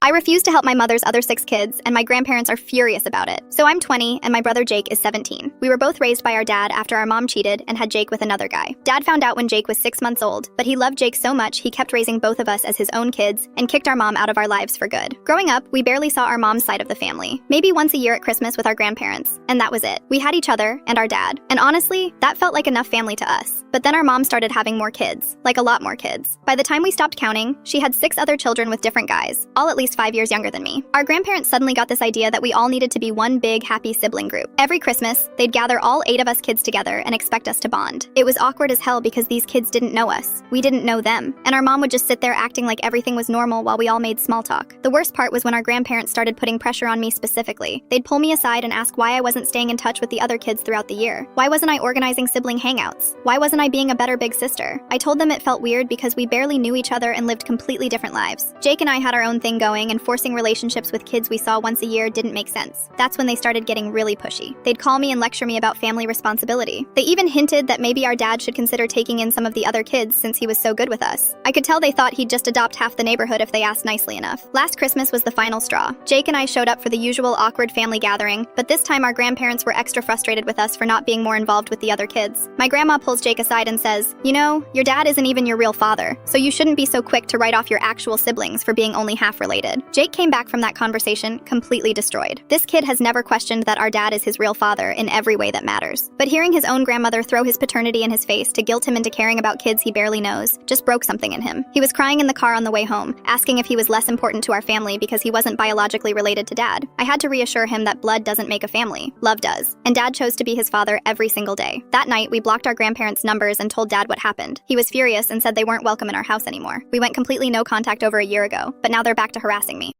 I refuse to help my mother's other 6 kids, and my grandparents are furious about it. So I'm 20, and my brother Jake is 17. We were both raised by our dad after our mom cheated and had Jake with another guy. Dad found out when Jake was 6 months old, but he loved Jake so much he kept raising both of us as his own kids and kicked our mom out of our lives for good. Growing up, we barely saw our mom's side of the family. Maybe once a year at Christmas with our grandparents, and that was it. We had each other and our dad. And honestly, that felt like enough family to us. But then our mom started having more kids, like a lot more kids. By the time we stopped counting, she had 6 other children with different guys, all at least 5 years younger than me. Our grandparents suddenly got this idea that we all needed to be one big, happy sibling group. Every Christmas, they'd gather all 8 of us kids together and expect us to bond. It was awkward as hell because these kids didn't know us. We didn't know them. And our mom would just sit there acting like everything was normal while we all made small talk. The worst part was when our grandparents started putting pressure on me specifically. They'd pull me aside and ask why I wasn't staying in touch with the other kids throughout the year. Why wasn't I organizing sibling hangouts? Why wasn't I being a better big sister? I told them it felt weird because we barely knew each other and lived completely different lives. Jake and I had our own thing going, and forcing relationships with kids we saw once a year didn't make sense. That's when they started getting really pushy. They'd call me and lecture me about family responsibility. They even hinted that maybe our dad should consider taking in some of the other kids since he was so good with us. I could tell they thought he'd just adopt half the neighborhood if they asked nicely enough. Last Christmas was the final straw. Jake and I showed up for the usual awkward family gathering, but this time our grandparents were extra frustrated with us for not being more involved with the other kids. My grandma pulls Jake aside and says, "You know, your dad isn't even your real father, so you shouldn't be so quick to write off your actual siblings for being only half related." Jake came back from that conversation completely destroyed. This kid has never questioned that our dad is his real father in every way that matters. But hearing his own grandmother throw his paternity in his face to guilt him into caring about kids he barely knows just broke something in him. He was crying in the car on the way home, asking if he was less important to our family because he wasn't biologically related to dad. I had to reassure him that blood doesn't make a family, love does. And dad chose to be his father every single day. That night, we blocked our grandparents' numbers and told dad what happened. He was furious and said they weren't welcome in our house anymore. We went completely no contact over a year ago, but now they're back to harassing me.